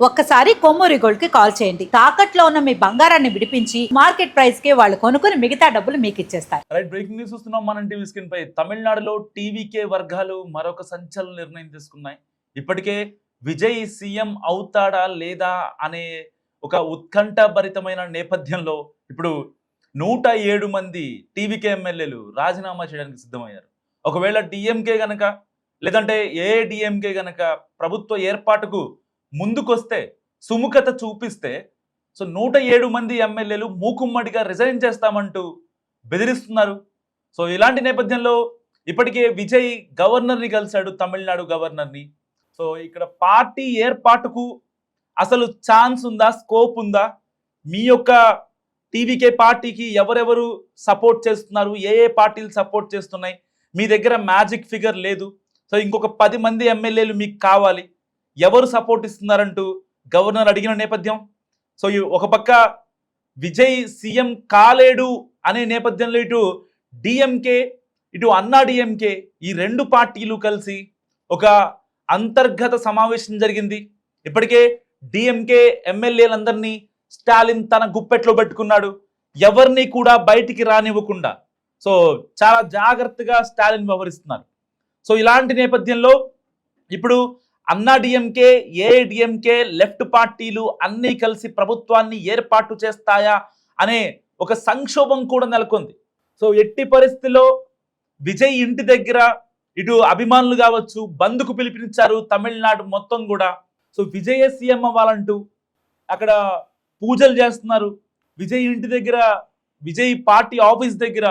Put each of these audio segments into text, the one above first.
ఒక్కసారి కొమ్మూరి గోల్డ్ కి కాల్ చేయండి. తాకట్లో ఉన్న మీ బంగారాన్ని విడిపించి మార్కెట్ ప్రైస్ కి వాళ్ళు కొనుక్కుని మిగతా డబ్బులు మీకు ఇచ్చేస్తారు. రైట్, బ్రేకింగ్ న్యూస్ చూస్తున్నాం మనం టీవీ స్క్రీన్ పై. తమిళనాడులో టీవీకే వర్గాలు మరొక సంచలన నిర్ణయం తీసుకున్నాయి. ఇప్పటికే విజయ్ సీఎం అవుతాడా లేదా అనే ఒక ఉత్కంఠభరితమైన నేపథ్యంలో ఇప్పుడు 107 మంది టీవీకే ఎమ్మెల్యేలు రాజీనామా చేయడానికి సిద్ధమయ్యారు. ఒకవేళ డిఎంకే గనక లేదంటే ఏఐడిఎంకే గనక ప్రభుత్వ ఏర్పాటుకు ముందుకొస్తే, సుముఖత చూపిస్తే, సో 107 మంది ఎమ్మెల్యేలు మూకుమ్మడిగా రిజైన్ చేస్తామంటూ బెదిరిస్తున్నారు. సో ఇలాంటి నేపథ్యంలో ఇప్పటికే విజయ్ గవర్నర్ని కలిశాడు, తమిళనాడు గవర్నర్ని. సో ఇక్కడ పార్టీ ఏర్పాటుకు అసలు ఛాన్స్ ఉందా, స్కోప్ ఉందా, మీ యొక్క టీవీకే పార్టీకి ఎవరెవరు సపోర్ట్ చేస్తున్నారు, ఏ ఏ పార్టీలు సపోర్ట్ చేస్తున్నాయి, మీ దగ్గర మ్యాజిక్ ఫిగర్ లేదు, సో ఇంకొక 10 మంది ఎమ్మెల్యేలు మీకు కావాలి, ఎవరు సపోర్ట్ ఇస్తున్నారంటూ గవర్నర్ అడిగిన నేపథ్యం. సో ఒక పక్క విజయ్ సీఎం కాలేడు అనే నేపథ్యంలో ఇటు డిఎంకే ఇటు అన్నా డిఎంకే ఈ రెండు పార్టీలు కలిసి ఒక అంతర్గత సమావేశం జరిగింది. ఇప్పటికే డిఎంకే ఎమ్మెల్యేలందరినీ స్టాలిన్ తన గుప్పెట్లో పెట్టుకున్నాడు, ఎవరిని కూడా బయటికి రానివ్వకుండా. సో చాలా జాగ్రత్తగా స్టాలిన్ వ్యవహరిస్తున్నారు. సో ఇలాంటి నేపథ్యంలో ఇప్పుడు అన్నా డిఎంకే, ఏఐడిఎంకే, లెఫ్ట్ పార్టీలు అన్నీ కలిసి ప్రభుత్వాన్ని ఏర్పాటు చేస్తాయా అనే ఒక సంక్షోభం కూడా నెలకొంది. సో ఎట్టి పరిస్థితుల్లో విజయ్ ఇంటి దగ్గర ఇటు అభిమానులు కావచ్చు బంద్కు పిలుపునిచ్చారు తమిళనాడు మొత్తం కూడా. సో విజయ్ సీఎం అవ్వాలంటూ అక్కడ పూజలు చేస్తున్నారు. విజయ్ ఇంటి దగ్గర, విజయ్ పార్టీ ఆఫీస్ దగ్గర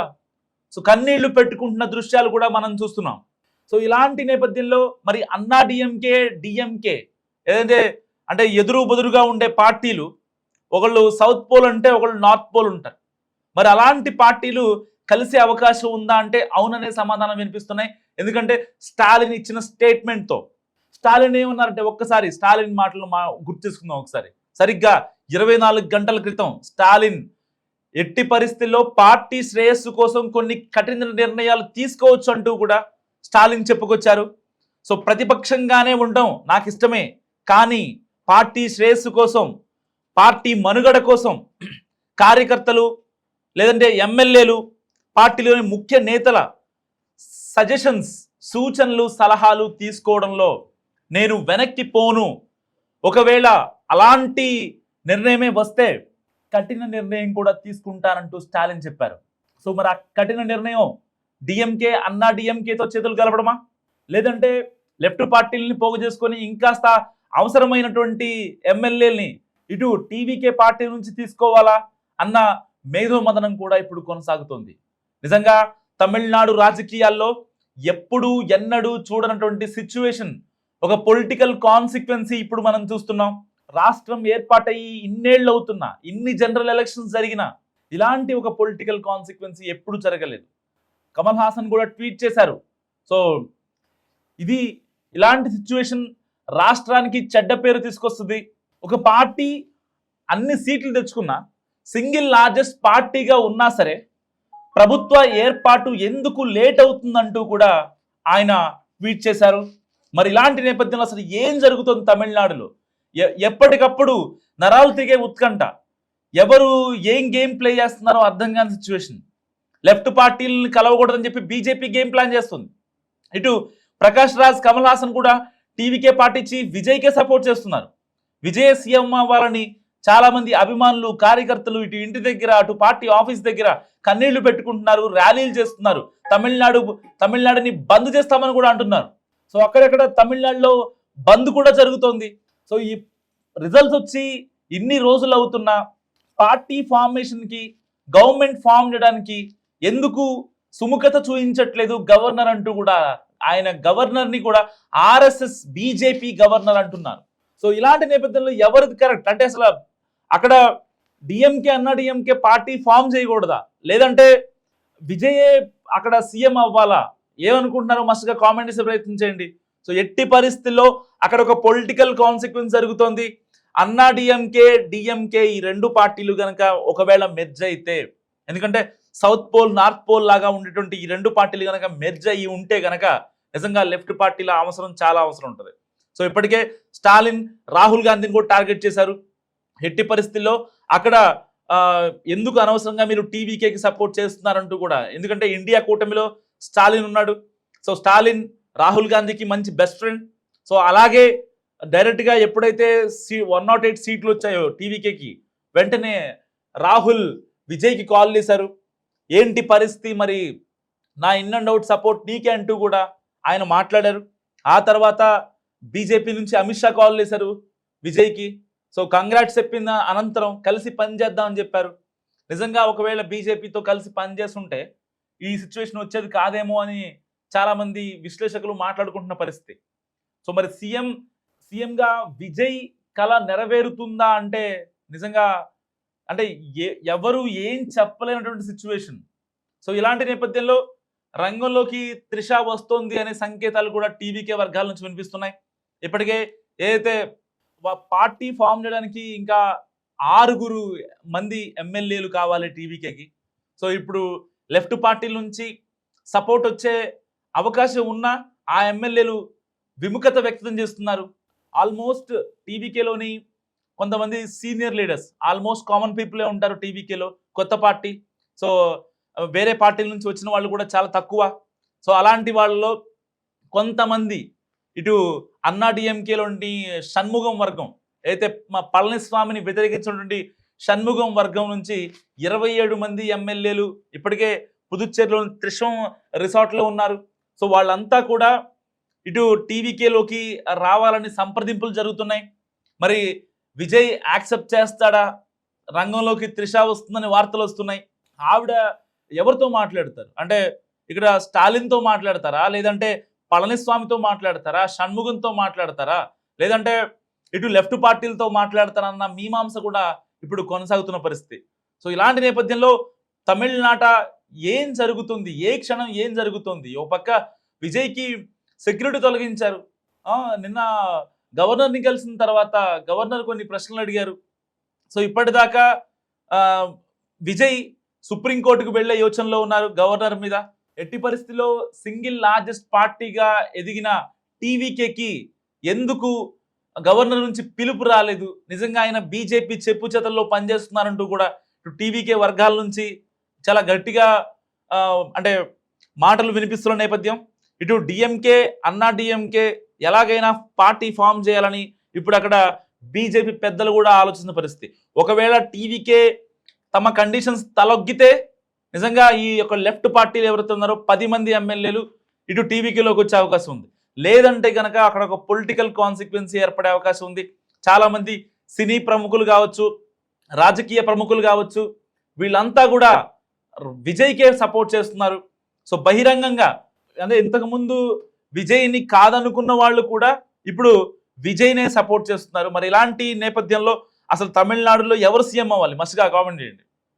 సో కన్నీళ్లు పెట్టుకుంటున్న దృశ్యాలు కూడా మనం చూస్తున్నాం. సో ఇలాంటి నేపథ్యంలో మరి అన్నా డిఎంకే, డిఎంకే ఏదైతే అంటే ఎదురు బెదురుగా ఉండే పార్టీలు, ఒకళ్ళు సౌత్ పోల్ అంటే ఒకళ్ళు నార్త్ పోల్ ఉంటారు. మరి అలాంటి పార్టీలు కలిసే అవకాశం ఉందా అంటే అవుననే సమాధానం వినిపిస్తున్నాయి. ఎందుకంటే స్టాలిన్ ఇచ్చిన స్టేట్మెంట్తో స్టాలిన్ ఏమన్నారంటే, ఒక్కసారి స్టాలిన్ మాటలు గుర్తు చేసుకుందాం ఒకసారి. సరిగ్గా 24 గంటల క్రితం స్టాలిన్ ఎట్టి పరిస్థితుల్లో పార్టీ శ్రేయస్సు కోసం కొన్ని కఠిన నిర్ణయాలు తీసుకోవచ్చు అంటూ కూడా స్టాలిన్ చెప్పుకొచ్చారు. సో ప్రతిపక్షంగానే ఉండడం నాకు ఇష్టమే, కానీ పార్టీ శ్రేయస్సు కోసం, పార్టీ మనుగడ కోసం కార్యకర్తలు లేదంటే ఎమ్మెల్యేలు, పార్టీలోని ముఖ్య నేతల సజెషన్స్, సూచనలు, సలహాలు తీసుకోవడంలో నేను వెనక్కి పోను. ఒకవేళ అలాంటి నిర్ణయమే వస్తే కఠిన నిర్ణయం కూడా తీసుకుంటానంటూ స్టాలిన్ చెప్పారు. సో మరి ఆ కఠిన నిర్ణయం డిఎంకే, అన్నా డిఎంకేతో చేతులు కలపడమా, లేదంటే లెఫ్ట్ పార్టీలని పోగు చేసుకొని ఇంకాస్త అవసరమైనటువంటి ఎమ్మెల్యేలని ఇటు టీవీకే పార్టీ నుంచి తీసుకోవాలా అన్న మేధోమథనం కూడా ఇప్పుడు కొనసాగుతోంది. నిజంగా తమిళనాడు రాజకీయాల్లో ఎప్పుడూ ఎన్నడూ చూడనటువంటి సిచ్యువేషన్, ఒక పొలిటికల్ కాన్సిక్వెన్సీ ఇప్పుడు మనం చూస్తున్నాం. రాష్ట్రం ఏర్పాటయ్యి ఇన్నేళ్ళు అవుతున్నా, ఇన్ని జనరల్ ఎలక్షన్స్ జరిగినా ఇలాంటి ఒక పొలిటికల్ కాన్సిక్వెన్సీ ఎప్పుడు జరగలేదు. కమల్ హాసన్ కూడా ట్వీట్ చేశారు. సో ఇది ఇలాంటి సిచ్యువేషన్ రాష్ట్రానికి చెడ్డ పేరు తీసుకొస్తుంది. ఒక పార్టీ అన్ని సీట్లు తెచ్చుకున్నా, సింగిల్ లార్జెస్ట్ పార్టీగా ఉన్నా సరే ప్రభుత్వ ఏర్పాటు ఎందుకు లేట్ అవుతుందంటూ కూడా ఆయన ట్వీట్ చేశారు. మరి ఇలాంటి నేపథ్యంలో అసలు ఏం జరుగుతుంది తమిళనాడులో? ఎప్పటికప్పుడు నరాలు తిరిగే ఉత్కంఠ, ఎవరు ఏం గేమ్ ప్లే చేస్తున్నారో అర్థం కాని సిచ్యువేషన్. లెఫ్ట్ పార్టీలను కలవకూడదని చెప్పి బీజేపీ గేమ్ ప్లాన్ చేస్తుంది. ఇటు ప్రకాష్ రాజ్, కమల్ హాసన్ కూడా టీవీకే పార్టీ చీఫ్ విజయ్కే సపోర్ట్ చేస్తున్నారు. విజయ్ సీఎం అవ్వాలని చాలా మంది అభిమానులు, కార్యకర్తలు ఇటు ఇంటి దగ్గర, అటు పార్టీ ఆఫీస్ దగ్గర కన్నీళ్లు పెట్టుకుంటున్నారు, ర్యాలీలు చేస్తున్నారు, తమిళనాడుని బంద్ చేస్తామని కూడా అంటున్నారు. సో అక్కడెక్కడ తమిళనాడులో బంద్ కూడా జరుగుతోంది. సో ఈ రిజల్ట్స్ వచ్చి ఇన్ని రోజులు అవుతున్నా పార్టీ ఫార్మేషన్కి, గవర్నమెంట్ ఫామ్ చేయడానికి ఎందుకు సుముఖత చూపించట్లేదు గవర్నర్ అంటూ కూడా ఆయన గవర్నర్ని కూడా ఆర్ఎస్ఎస్, బీజేపీ గవర్నర్ అంటున్నారు. సో ఇలాంటి నేపథ్యంలో ఎవరిది కరెక్ట్ అంటే, అసలు అక్కడ డిఎంకే, అన్నా డిఎంకే పార్టీ ఫామ్ చేయకూడదా, లేదంటే విజయే అక్కడ సీఎం అవ్వాలా? ఏమనుకుంటున్నారో మస్తుగా కామెంట్ చేసే ప్రయత్నం చేయండి. సో ఎట్టి పరిస్థితుల్లో అక్కడ ఒక పొలిటికల్ కాన్సిక్వెన్స్ జరుగుతోంది. అన్నా డిఎంకే, డిఎంకే ఈ రెండు పార్టీలు కనుక ఒకవేళ మెర్జ్ అయితే, ఎందుకంటే సౌత్ పోల్, నార్త్ పోల్ లాగా ఉండేటువంటి ఈ రెండు పార్టీలు కనుక మెర్జ్ అయ్యి ఉంటే కనుక నిజంగా లెఫ్ట్ పార్టీల అవసరం చాలా అవసరం ఉంటుంది. సో ఇప్పటికే స్టాలిన్ రాహుల్ గాంధీని కూడా టార్గెట్ చేశారు. ఎట్టి పరిస్థితుల్లో అక్కడ ఎందుకు అనవసరంగా మీరు టీవీకేకి సపోర్ట్ చేస్తున్నారంటూ కూడా, ఎందుకంటే ఇండియా కూటమిలో స్టాలిన్ ఉన్నాడు. సో స్టాలిన్ రాహుల్ గాంధీకి మంచి బెస్ట్ ఫ్రెండ్. సో అలాగే డైరెక్ట్గా ఎప్పుడైతే 108 సీట్లు వచ్చాయో టీవీకేకి, వెంటనే రాహుల్ విజయ్కి కాల్ చేశారు. ఏంటి పరిస్థితి, మరి నా ఇన్ అండ్ అవుట్ సపోర్ట్ నీకే అంటూ కూడా ఆయన మాట్లాడారు. ఆ తర్వాత బీజేపీ నుంచి అమిత్ షా కాల్ చేశారు విజయ్కి. సో కంగ్రాట్స్ చెప్పిన అనంతరం కలిసి పనిచేద్దామని చెప్పారు. నిజంగా ఒకవేళ బీజేపీతో కలిసి పనిచేస్తుంటే ఈ సిచ్యువేషన్ వచ్చేది కాదేమో అని చాలామంది విశ్లేషకులు మాట్లాడుకుంటున్న పరిస్థితి. సో మరి సీఎంగా విజయ్ కళ నెరవేరుతుందా అంటే నిజంగా అంటే ఎవరు ఏం చెప్పలేనటువంటి సిచ్యువేషన్. సో ఇలాంటి నేపథ్యంలో రంగంలోకి త్రిష వస్తోంది అనే సంకేతాలు కూడా టీవీకే వర్గాల నుంచి వినిపిస్తున్నాయి. ఇప్పటికే ఏదైతే పార్టీ ఫామ్ చేయడానికి ఇంకా 6 మంది ఎమ్మెల్యేలు కావాలి టీవీకేకి. సో ఇప్పుడు లెఫ్ట్ పార్టీల నుంచి సపోర్ట్ వచ్చే అవకాశం ఉన్నా ఆ ఎమ్మెల్యేలు విముఖత వ్యక్తం చేస్తున్నారు. ఆల్మోస్ట్ టీవీకేలోని కొంతమంది సీనియర్ లీడర్స్ ఆల్మోస్ట్ కామన్ పీపులే ఉంటారు టీవీకేలో, కొత్త పార్టీ. సో వేరే పార్టీల నుంచి వచ్చిన వాళ్ళు కూడా చాలా తక్కువ. సో అలాంటి వాళ్ళలో కొంతమంది ఇటు అన్నా డిఎంకేలోని షణ్ముగం వర్గం, అయితే మా పళనిస్వామిని వ్యతిరేకించినటువంటి షణ్ముగం వర్గం నుంచి 27 మంది ఎమ్మెల్యేలు ఇప్పటికే పుదుచ్చేరిలోని త్రిశం రిసార్ట్లో ఉన్నారు. సో వాళ్ళంతా కూడా ఇటు టీవీకేలోకి రావాలని సంప్రదింపులు జరుగుతున్నాయి. మరి విజయ్ యాక్సెప్ట్ చేస్తాడా, రంగంలోకి త్రిష వస్తుందని వార్తలు వస్తున్నాయి. ఆవిడ ఎవరితో మాట్లాడతారు అంటే ఇక్కడ స్టాలిన్తో మాట్లాడతారా, లేదంటే పళనిస్వామితో మాట్లాడతారా, షణ్ముగంతో మాట్లాడతారా, లేదంటే ఇటు లెఫ్ట్ పార్టీలతో మాట్లాడతారన్న మీమాంస కూడా ఇప్పుడు కొనసాగుతున్న పరిస్థితి. సో ఇలాంటి నేపథ్యంలో తమిళనాట ఏం జరుగుతుంది, ఏ క్షణం ఏం జరుగుతుంది? ఓ పక్క విజయ్కి సెక్యూరిటీ తొలగించారు. నిన్న గవర్నర్ని కలిసిన తర్వాత గవర్నర్ కొన్ని ప్రశ్నలు అడిగారు. సో ఇప్పటిదాకా విజయ్ సుప్రీంకోర్టుకు వెళ్లే యోచనలో ఉన్నారు గవర్నర్ మీద. ఎట్టి పరిస్థితిలో సింగిల్ లార్జెస్ట్ పార్టీగా ఎదిగిన టీవీకేకి ఎందుకు గవర్నర్ నుంచి పిలుపు రాలేదు? నిజంగా ఆయన బీజేపీ చెప్పు చేతల్లో పనిచేస్తున్నారంటూ కూడా టీవీకే వర్గాల నుంచి చాలా గట్టిగా అంటే మాటలు వినిపిస్తున్న నేపథ్యం. ఇటు డిఎంకే అన్నా డిఎంకే ఎలాగైనా పార్టీ ఫామ్ చేయాలని ఇప్పుడు అక్కడ బీజేపీ పెద్దలు కూడా ఆలోచిస్తున్న పరిస్థితి. ఒకవేళ టీవీకే తమ కండిషన్స్ తలొగ్గితే నిజంగా ఈ యొక్క లెఫ్ట్ పార్టీలు ఎవరైతే ఉన్నారో 10 మంది ఎమ్మెల్యేలు ఇటు టీవీకేలోకి వచ్చే అవకాశం ఉంది. లేదంటే కనుక అక్కడ ఒక పొలిటికల్ కాన్సిక్వెన్సీ ఏర్పడే అవకాశం ఉంది. చాలామంది సినీ ప్రముఖులు కావచ్చు, రాజకీయ ప్రముఖులు కావచ్చు, వీళ్ళంతా కూడా విజయ్కే సపోర్ట్ చేస్తున్నారు. సో బహిరంగంగా అంటే ఇంతకుముందు విజయ్ని కాదనుకున్న వాళ్ళు కూడా ఇప్పుడు విజయ్నే సపోర్ట్ చేస్తున్నారు. మరి ఇలాంటి నేపథ్యంలో అసలు తమిళనాడులో ఎవరు సీఎం అవ్వాలి? మస్తుగా కామెంట్ చేయండి.